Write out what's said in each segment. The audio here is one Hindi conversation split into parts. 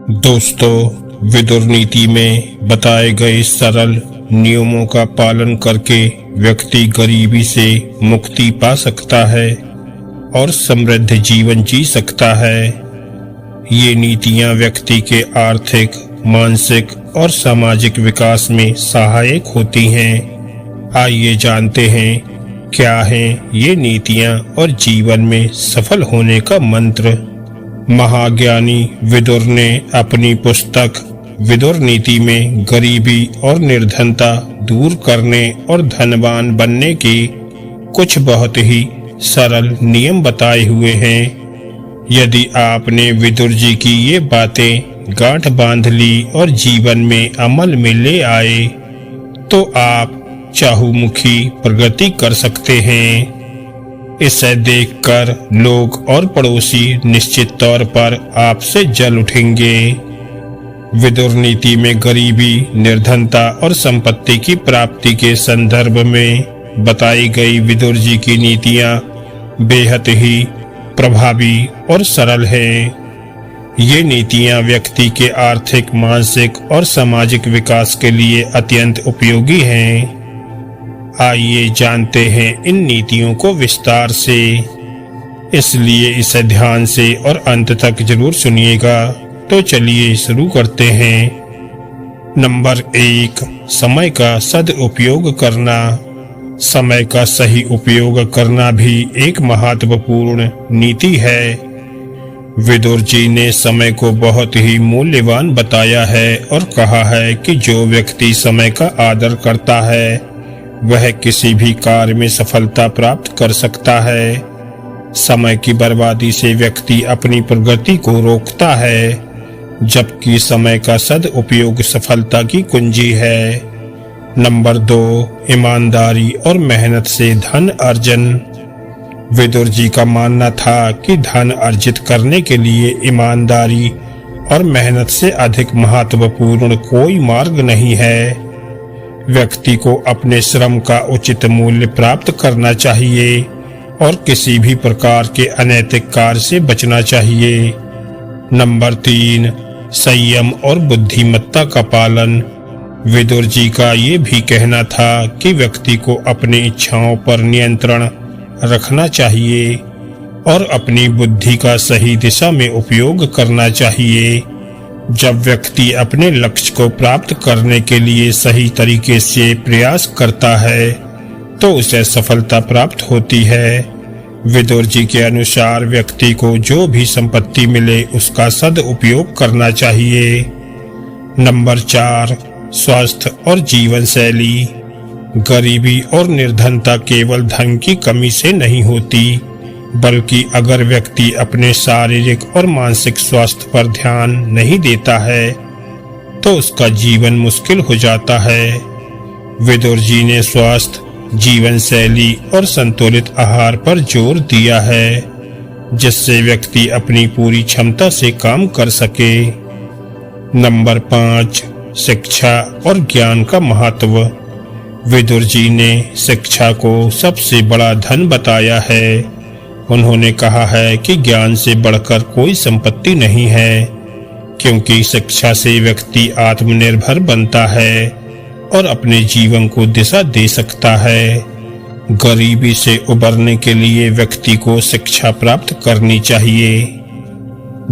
दोस्तों, विदुर नीति में बताए गए सरल नियमों का पालन करके व्यक्ति गरीबी से मुक्ति पा सकता है और समृद्ध जीवन जी सकता है। ये नीतियां व्यक्ति के आर्थिक, मानसिक और सामाजिक विकास में सहायक होती हैं। आइए जानते हैं क्या हैं ये नीतियां और जीवन में सफल होने का मंत्र। महाज्ञानी विदुर ने अपनी पुस्तक विदुर नीति में गरीबी और निर्धनता दूर करने और धनवान बनने के कुछ बहुत ही सरल नियम बताए हुए हैं। यदि आपने विदुर जी की ये बातें गांठ बांध ली और जीवन में अमल में ले आए तो आप चाहुमुखी प्रगति कर सकते हैं। इसे देखकर लोग और पड़ोसी निश्चित तौर पर आपसे जल उठेंगे। विदुर नीति में गरीबी, निर्धनता और संपत्ति की प्राप्ति के संदर्भ में बताई गई विदुर जी की नीतियां बेहद ही प्रभावी और सरल हैं। ये नीतियां व्यक्ति के आर्थिक, मानसिक और सामाजिक विकास के लिए अत्यंत उपयोगी हैं। आइए जानते हैं इन नीतियों को विस्तार से, इसलिए इसे ध्यान से और अंत तक जरूर सुनिएगा। तो चलिए शुरू करते हैं। नंबर 1, समय का सदुपयोग करना। समय का सही उपयोग करना भी एक महत्वपूर्ण नीति है। विदुर जी ने समय को बहुत ही मूल्यवान बताया है और कहा है कि जो व्यक्ति समय का आदर करता है वह किसी भी कार्य में सफलता प्राप्त कर सकता है। समय की बर्बादी से व्यक्ति अपनी प्रगति को रोकता है, जबकि समय का सदुपयोग सफलता की कुंजी है। नंबर 2, ईमानदारी और मेहनत से धन अर्जन। विदुर जी का मानना था कि धन अर्जित करने के लिए ईमानदारी और मेहनत से अधिक महत्वपूर्ण कोई मार्ग नहीं है। व्यक्ति को अपने श्रम का उचित मूल्य प्राप्त करना चाहिए और किसी भी प्रकार के अनैतिक कार्य से बचना चाहिए। नंबर 3, संयम और बुद्धिमत्ता का पालन। विदुर जी का ये भी कहना था कि व्यक्ति को अपनी इच्छाओं पर नियंत्रण रखना चाहिए और अपनी बुद्धि का सही दिशा में उपयोग करना चाहिए। जब व्यक्ति अपने लक्ष्य को प्राप्त करने के लिए सही तरीके से प्रयास करता है तो उसे सफलता प्राप्त होती है। विदुर जी के अनुसार व्यक्ति को जो भी संपत्ति मिले उसका सदुपयोग करना चाहिए। नंबर 4, स्वास्थ्य और जीवन शैली। गरीबी और निर्धनता केवल धन की कमी से नहीं होती, बल्कि अगर व्यक्ति अपने शारीरिक और मानसिक स्वास्थ्य पर ध्यान नहीं देता है तो उसका जीवन मुश्किल हो जाता है। विदुर जी ने स्वास्थ्य, जीवन शैली और संतुलित आहार पर जोर दिया है, जिससे व्यक्ति अपनी पूरी क्षमता से काम कर सके। नंबर 5, शिक्षा और ज्ञान का महत्व। विदुर जी ने शिक्षा को सबसे बड़ा धन बताया है। उन्होंने कहा है कि ज्ञान से बढ़कर कोई संपत्ति नहीं है, क्योंकि शिक्षा से व्यक्ति आत्मनिर्भर बनता है और अपने जीवन को दिशा दे सकता है। गरीबी से उबरने के लिए व्यक्ति को शिक्षा प्राप्त करनी चाहिए।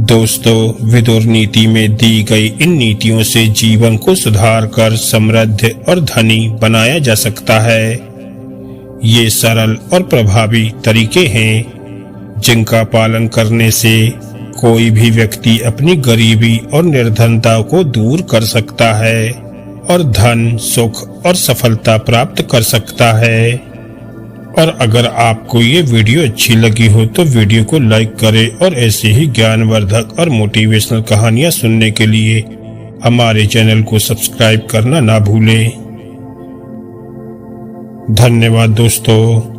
दोस्तों, विदुर नीति में दी गई इन नीतियों से जीवन को सुधार कर समृद्ध और धनी बनाया जा सकता है। ये सरल और प्रभावी तरीके हैं जिनका पालन करने से कोई भी व्यक्ति अपनी गरीबी और निर्धनता को दूर कर सकता है और धन, सुख और सफलता प्राप्त कर सकता है। और अगर आपको ये वीडियो अच्छी लगी हो तो वीडियो को लाइक करें और ऐसे ही ज्ञानवर्धक और मोटिवेशनल कहानियां सुनने के लिए हमारे चैनल को सब्सक्राइब करना ना भूलें। धन्यवाद दोस्तों।